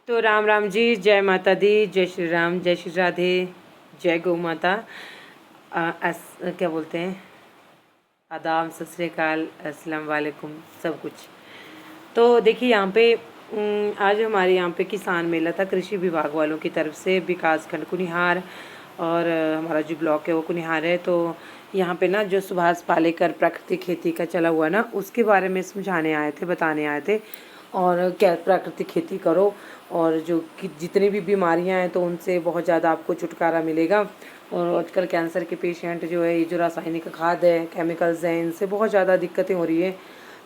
तो राम राम जी, जय माता दी, जय श्री राम, जय श्री राधे, जय गौ माता। क्या बोलते हैं, आदाब, सत श्री अकाल, अस्सलाम वालेकुम, सब कुछ। तो देखिए यहाँ पे आज हमारे यहाँ पे किसान मेला था कृषि विभाग वालों की तरफ से, विकास खंड कुनिहार, और हमारा जो ब्लॉक है वो कुनिहार है। तो यहाँ पे ना जो सुभाष पालेकर प्राकृतिक खेती का चला हुआ ना, उसके बारे में समझाने आए थे, बताने आए थे। और क्या प्राकृतिक खेती करो, और जो कि जितनी भी बीमारियां हैं तो उनसे बहुत ज़्यादा आपको छुटकारा मिलेगा। और आजकल कैंसर के पेशेंट जो है, ये जो रासायनिक खाद है, केमिकल्स हैं, इनसे बहुत ज़्यादा दिक्कतें हो रही है।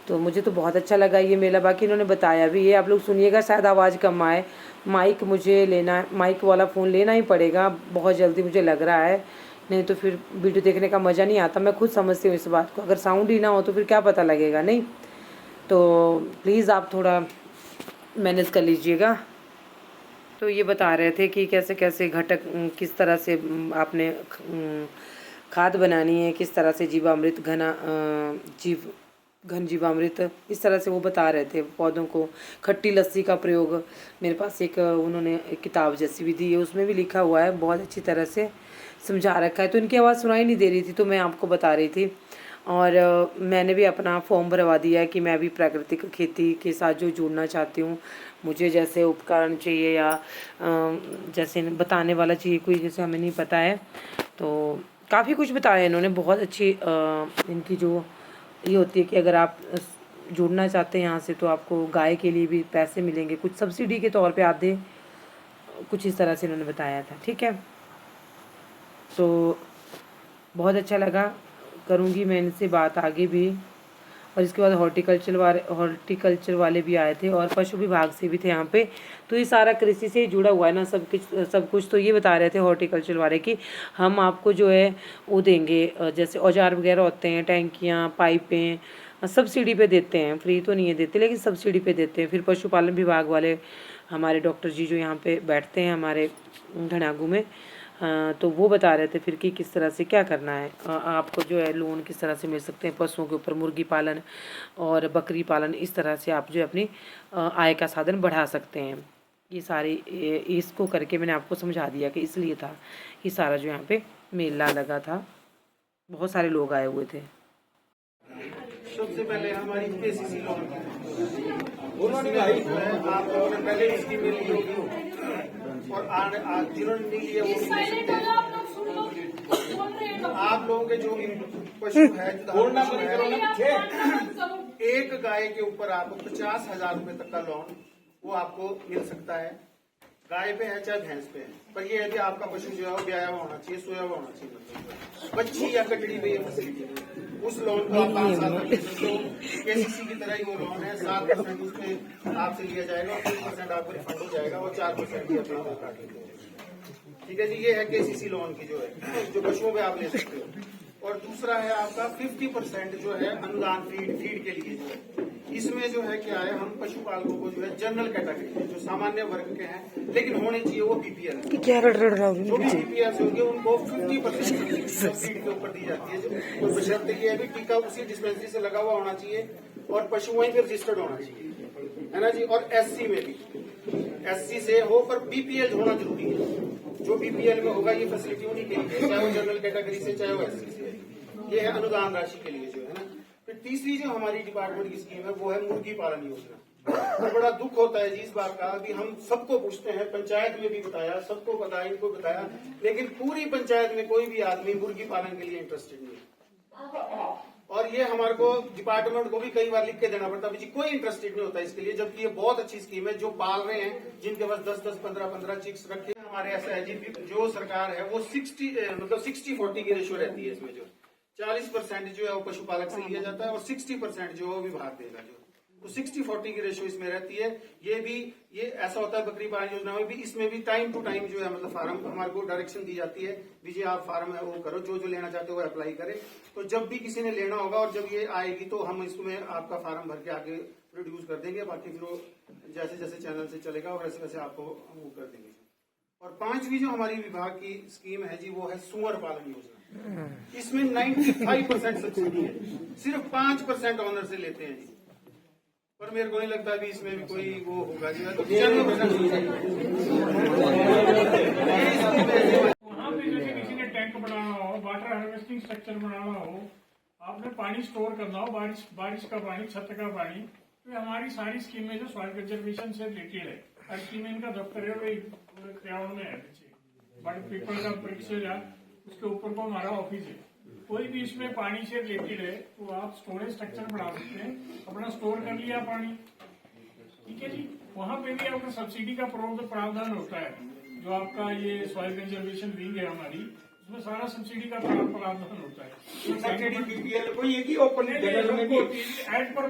तो मुझे तो बहुत अच्छा लगा ये मेला। बाकी इन्होंने बताया भी, ये आप लोग सुनिएगा, शायद आवाज़ कम आए। माइक मुझे लेना, माइक वाला फ़ोन लेना ही पड़ेगा बहुत जल्दी, मुझे लग रहा है, नहीं तो फिर वीडियो देखने का मज़ा नहीं आता। मैं खुद समझती हूँ इस बात को, अगर साउंड ही ना हो तो फिर क्या पता लगेगा, नहीं। तो प्लीज़ आप थोड़ा मैनेज कर लीजिएगा। तो ये बता रहे थे कि कैसे कैसे घटक, किस तरह से आपने खाद बनानी है, किस तरह से जीवामृत घन जीवामृत, इस तरह से वो बता रहे थे। पौधों को खट्टी लस्सी का प्रयोग, मेरे पास एक उन्होंने एक किताब जैसी भी दी है, उसमें भी लिखा हुआ है, बहुत अच्छी तरह से समझा रखा है। तो इनकी आवाज़ सुनाई नहीं दे रही थी, तो मैं आपको बता रही थी। और मैंने भी अपना फॉर्म भरवा दिया है कि मैं भी प्राकृतिक खेती के साथ जो जुड़ना चाहती हूँ। मुझे जैसे उपकरण चाहिए या जैसे बताने वाला चाहिए कोई, जैसे हमें नहीं पता है, तो काफ़ी कुछ बताया इन्होंने। बहुत अच्छी इनकी जो ये होती है कि अगर आप जुड़ना चाहते हैं यहाँ से, तो आपको गाय के लिए भी पैसे मिलेंगे, कुछ सब्सिडी के तौर पे आधे, कुछ इस तरह से इन्होंने बताया था। ठीक है, तो बहुत अच्छा लगा, करूँगी मैं इनसे बात आगे भी। और इसके बाद हॉर्टिकल्चर वाले भी आए थे, और पशु विभाग से भी थे यहाँ पे। तो ये सारा कृषि से जुड़ा हुआ है ना, सब कुछ। तो ये बता रहे थे हॉर्टिकल्चर वाले कि हम आपको जो है वो देंगे, जैसे औजार वगैरह होते हैं, टैंकियाँ, पाइपें, सब्सिडी पे देते हैं, फ्री तो नहीं है देते, लेकिन सब्सिडी पे देते हैं। फिर पशुपालन विभाग वाले हमारे डॉक्टर जी जो यहाँ पे बैठते हैं हमारे धनागू में, तो वो बता रहे थे फिर कि किस तरह से क्या करना है। आपको जो है लोन किस तरह से मिल सकते हैं पशुओं के ऊपर, मुर्गी पालन और बकरी पालन, इस तरह से आप जो है अपनी आय का साधन बढ़ा सकते हैं। ये सारी इसको करके मैंने आपको समझा दिया कि इसलिए था ये सारा जो यहाँ पे मेला लगा था, बहुत सारे लोग आए हुए थे। सबसे पहले हमारी केसीसी लोन उन्होंने भाई आप लोगों ने पहले इसकी मिली होगी, और आज जिन्होंने नहीं लिया वो आप लोगों के जो पशु है, एक गाय के ऊपर आपको 50,000 रुपए तक का लोन वो आपको मिल सकता है। गाय पे है चाहे भैंस पे है, पर ये है कि आपका पशु जो है वो ब्याया हुआ होना चाहिए, सोया हुआ होना चाहिए, मतलब बच्ची या कटड़ी पे ये फैसिलिटी। उस लोन को आप 5 साल तक ले सकते हो। केसीसी की तरह ही वो लोन है, 7% उसमें आपसे लिया जाएगा और 3% आपको रिफंड हो जाएगा, और 4% भी अपना वो काट लेते हैं। ठीक है जी, ये है केसीसी लोन की जो है, जो पशुओं पे आप ले सकते हो। और दूसरा है आपका 50% जो है अनुदान फीड के लिए जो है। इसमें जो है क्या है, हम पशुपालकों को जो है जनरल कैटेगरी जो सामान्य वर्ग के हैं, लेकिन होने चाहिए वो बीपीएल, जो भी बीपीएल से होंगे उनको 50% सब्सिडी के ऊपर दी जाती है। जो बशर्ते ये है कि टीका उसी डिस्पेंसरी से लगा हुआ होना चाहिए और पशु वहीं पे रजिस्टर्ड होना चाहिए, है ना जी। और एससी में भी, एससी से हो पर बीपीएल होना जरूरी है। जो बीपीएल में होगा ये फैसिलिटी उन्हीं के लिए, चाहे वो जनरल कैटेगरी से चाहे वो एससी से। ये है अनुदान राशि के लिए जो है ना। फिर तीसरी जो हमारी डिपार्टमेंट की स्कीम है वो है मुर्गी पालन योजना। और बड़ा दुख होता है जी इस बात का कि हम सबको पूछते हैं, पंचायत में भी बताया, सबको बताया, इनको बताया, लेकिन पूरी पंचायत में कोई भी आदमी मुर्गी पालन के लिए इंटरेस्टेड नहीं है। और ये हमारे को डिपार्टमेंट को भी कई बार लिख के देना पड़ता है जी, कोई इंटरेस्टेड नहीं होता इसके लिए, जबकि ये बहुत अच्छी स्कीम है। जो पाल रहे हैं, जिनके पास 10-10, 15-15 चिक्स रखे, हमारे ऐसा है जी, जो सरकार है वो 60-40 की रेशियो रहती है। इसमें जो 40% जो है वो पशुपालक से लिया जाता है और 60% जो है विभाग देगा। जो तो 60-40 की रेशियो इसमें रहती है। ये ऐसा होता है बकरी पालन योजना में भी, इसमें भी टाइम टू टाइम जो है मतलब फार्म हमारे को डायरेक्शन दी जाती है, विजय आप फार्म है वो करो, जो लेना चाहते हो वो अप्लाई करें। तो जब भी किसी ने लेना होगा और जब ये आएगी तो हम इसमें आपका फार्म भर के आगे प्रोड्यूस कर देंगे। बाकी फिर वो जैसे जैसे चैनल से चलेगा और वैसे वैसे आपको वो कर देंगे। और 5वीं जो हमारी विभाग की स्कीम है जी, वो है सुअर पालन योजना। इसमें 95% सब्सिडी है, सिर्फ 5% ऑनर से लेते हैं जी। पर मेरे को नहीं लगता अभी इसमें भी कोई वो होगा जी। तो वहाँ पे जैसे किसी ने टैंक बनाना हो, वाटर हार्वेस्टिंग स्ट्रक्चर बनाना हो, आपने पानी स्टोर करना हो, बारिश का पानी, छत का पानी, तो हमारी सारी स्कीमें जो सॉइल कंजर्वेशन से रिलेटेड है, हर स्कीम इनका दफ्तर है, वो क्राउन में है पीछे, बड़े पीपल का वृक्ष है, उसके ऊपर को हमारा ऑफिस है। कोई भी इसमें पानी से रिलेटेड है तो आप स्टोरेज स्ट्रक्चर बना सकते हैं, अपना स्टोर कर लिया पानी, ठीक है जी। वहाँ पे भी आपका सब्सिडी का प्रावधान होता है, जो आपका ये सॉइल कंजर्वेशन विंग है हमारी, उसमें सारा सब्सिडी का प्रावधान होता है। कोई एक ही ओपन एड पर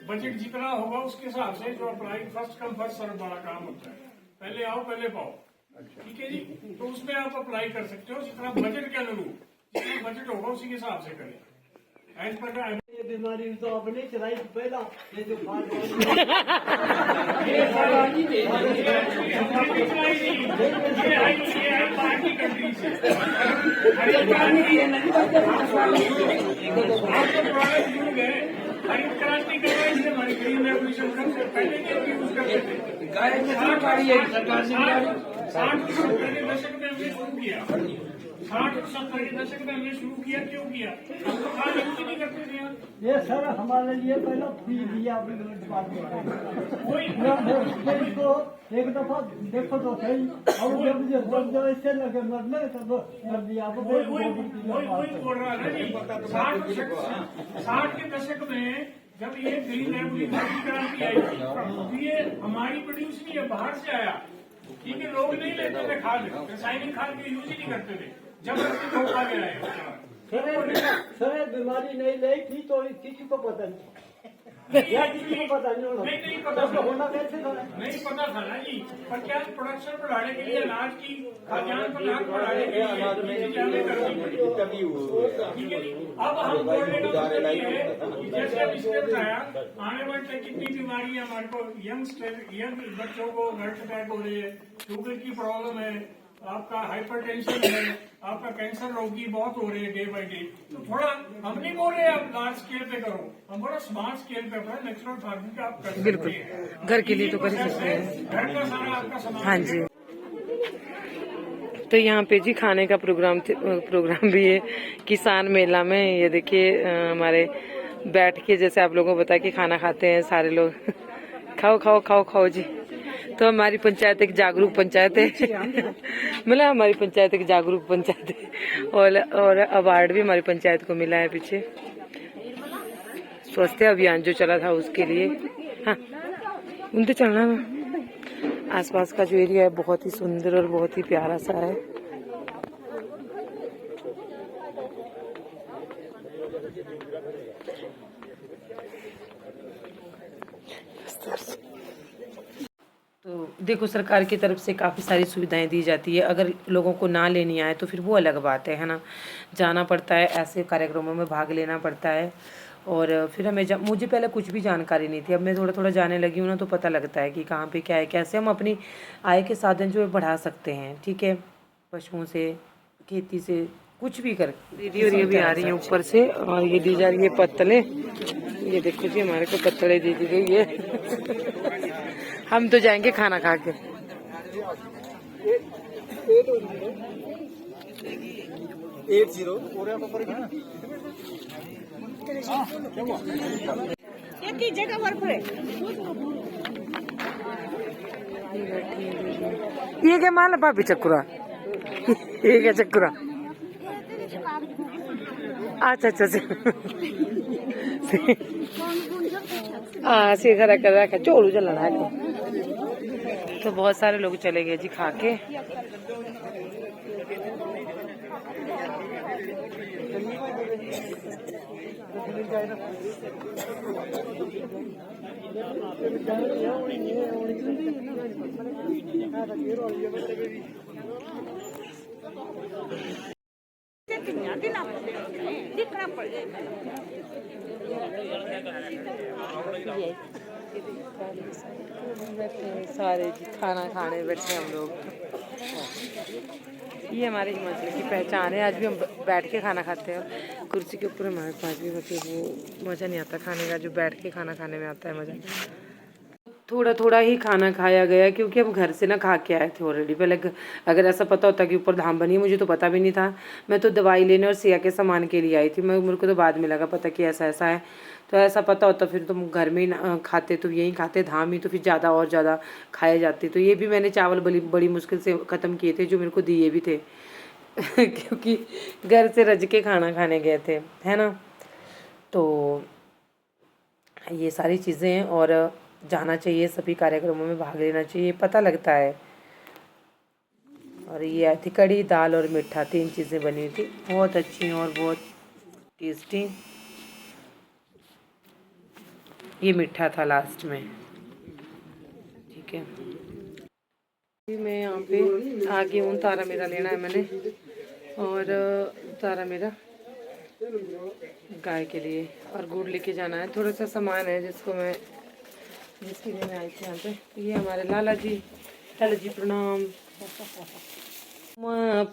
बजट जितना होगा उसके हिसाब से जो apply first come first serve वाला काम होता है, पहले आओ पहले पाओ, ठीक है जी। तो उसमें आप अप्लाई कर सकते हो जितना बजट के अनुरूप, जितना बजट होगा उसी के हिसाब से करें। एज पर ये बीमारी तो अपने चलाई पहला ये जो पार्टी कंट्री से हरित क्रांति करवाई थी हमारी ग्रीन रेवोल्यूशन से पहले नहीं यूज करते थे। 60 के दशक में हमने शुरू किया, 60-70 के दशक में हमने शुरू किया, क्यों किया? हम तो खाद यूज नहीं करते थे यार। ये सर हमारे लिए पहला फी दिया को एक दफा देखो तो सही, और जब ऐसे लगे मरने तब कर दिया वही बोल रहा है जी। 60 के दशक में जब ये ग्रीन रेवोल्यूशन क्रांति आई थी, तो ये हमारी प्रोड्यूस नहीं है, बाहर से आया, ठीक है। लोग नहीं लेते थे खाद, रासायनिक खाद के यूज ही नहीं करते थे, जब धोखा गया है। सर बीमारी नहीं लाई थी तो किसी को पता नहीं, किसी को पता नहीं पता था, होना कैसे था नहीं पता था ना जी। पर क्या प्रोडक्शन बढ़ाने के लिए, अनाज की खाद्यान्न पदार्थ बढ़ाने के लिए चीजें करनी पड़ी, ठीक है जी। अब हम बोलने का मतलब ये है कि जैसे अब इसने बताया, आने वाले टाइम कितनी बीमारियां हमारे को यंग बच्चों को हार्ट अटैक हो रही है, शुगर की प्रॉब्लम है, आपका हाइपरटेंशन है, आपका कैंसर रोगी बहुत हो रहे हैं डे बाय डे। तो थोड़ा हम नहीं बोल रहे आप लार्ज स्केल पे करो, हम बोला स्मार्ट स्केल पे अपना नेचुरल फार्मिंग का आप कर सकते बिल्कुल, हैं, घर के लिए तो कर ही सकते हैं। घर का सारा आपका सामान। हाँ जी। तो यहाँ पे जी खाने का प्रोग्राम भी है किसान मेला में। ये देखिए हमारे बैठ के, जैसे आप लोगों को पता है कि खाना खाते हैं सारे लोग। खाओ खाओ खाओ खाओ जी। तो हमारी पंचायत एक जागरूक पंचायत है। मतलब हमारी पंचायत एक जागरूक पंचायत है, और अवार्ड भी हमारी पंचायत को मिला है पीछे, स्वास्थ्य अभियान जो चला था उसके लिए। हाँ उनसे चलना में आसपास का जो एरिया है बहुत ही सुंदर और बहुत ही प्यारा सा है। तो देखो सरकार की तरफ से काफ़ी सारी सुविधाएं दी जाती है, अगर लोगों को ना लेनी आए तो फिर वो अलग बात है ना। जाना पड़ता है, ऐसे कार्यक्रमों में भाग लेना पड़ता है, और फिर हमें मुझे पहले कुछ भी जानकारी नहीं थी, अब मैं थोड़ा थोड़ा जाने लगी हूँ ना, तो पता लगता है कि कहाँ पे क्या है, कैसे हम अपनी आय के साधन जो है बढ़ा सकते हैं, ठीक है। पशुओं से, खेती से, कुछ भी कर। दीदी और ये भी आ रही है ऊपर से, और ये दी जा रही है पत्तले। ये देखो जी हमारे को पत्तले दी गई है। हम तो जाएंगे खाना खा के। ये क्या माल भाभी चक्कुरा? ये क्या चक्कुरा? अच्छा अच्छा हाँ सीखा कर रखा, चोलू चलना है। तो बहुत सारे लोग चले गए जी खा के। सारे जी खाना खाने बैठे हम लोग। ये हमारे हिमाचल की पहचान है। आज भी हम बैठ के खाना खाते हैं, कुर्सी के ऊपर हमारे पास भी होती है, वो मज़ा नहीं आता खाने का जो बैठ के खाना खाने में आता है मज़ा। थोड़ा थोड़ा ही खाना खाया गया क्योंकि हम घर से ना खा के आए थे ऑलरेडी। पहले अगर ऐसा पता होता कि ऊपर धाम बनी है, मुझे तो पता भी नहीं था। मैं तो दवाई लेने और सिया के सामान के लिए आई थी। मेरे को तो बाद में लगा पता कि ऐसा ऐसा है। तो ऐसा पता होता फिर तुम घर में ही खाते, तो यहीं खाते धाम ही, तो फिर ज़्यादा और ज़्यादा खाए जाते। तो ये भी मैंने चावल बड़ी मुश्किल से ख़त्म किए थे, जो मेरे को दिए भी थे क्योंकि घर से रज के खाना खाने गए थे, है ना। तो ये सारी चीज़ें हैं और जाना चाहिए, सभी कार्यक्रमों में भाग लेना चाहिए, पता लगता है। और ये आई थी कड़ी, दाल और मीठा, 3 चीज़ें बनी हुई थी, बहुत अच्छी और बहुत टेस्टी। ये मीठा था लास्ट में, ठीक है। मैं यहाँ पे आ गई हूँ, तारा मेरा लेना है मैंने, और तारा मेरा गाय के लिए और गुड़ लेके जाना है। थोड़ा सा सामान है जिसके लिए मैं आई थी यहाँ पे। ये हमारे लाला जी प्रणाम।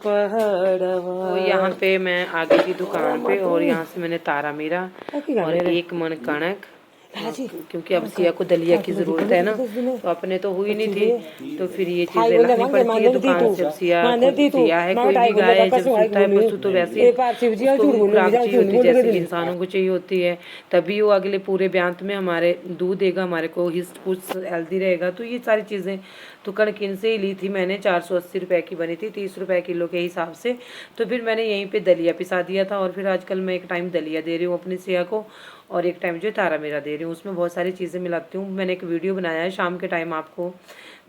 तो यहाँ पे मैं आ गई थी दुकान पे और यहाँ से मैंने तारा मीरा और 1 मन कणक, क्योंकि अब सिया को दलिया की ज़रूरत है ना, तो अपने तो हुई नहीं थी, तो फिर ये चीज़ें लानी पड़ती है दुकान से। अब सिया है, कोई भी गाय जब सूता है पशु तो वैसे उसको खुराक चाहिए होती है जैसे कि इंसानों को चाहिए होती है, तभी वो अगले पूरे ब्यांत में हमारे दूध देगा, हमारे को हिस्ट पुस्ट हेल्दी रहेगा। तो ये सारी चीज़ें तो कणकिन से ही ली थी मैंने, 480 रुपये की बनी थी, 30 रुपये किलो के हिसाब से। तो फिर मैंने यहीं पे दलिया पिसा दिया था और फिर आजकल मैं एक टाइम दलिया दे रही हूँ अपनी सिया को और एक टाइम जो तारा मेरा दे रही हूँ। उसमें बहुत सारी चीज़ें मिलाती हूँ। मैंने एक वीडियो बनाया है, शाम के टाइम आपको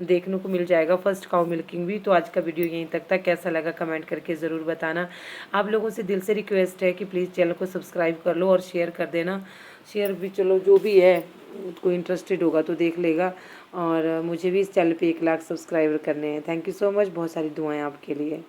देखने को मिल जाएगा, फर्स्ट काउ मिल्किंग भी। तो आज का वीडियो यहीं तक था, कैसा लगा कमेंट करके ज़रूर बताना। आप लोगों से दिल से रिक्वेस्ट है कि प्लीज़ चैनल को सब्सक्राइब कर लो और शेयर कर देना। शेयर भी चलो जो भी है कोई इंटरेस्टेड होगा तो देख लेगा, और मुझे भी इस चैनल पे 1 लाख सब्सक्राइबर करने हैं। थैंक यू सो मच, बहुत सारी दुआएं आपके लिए।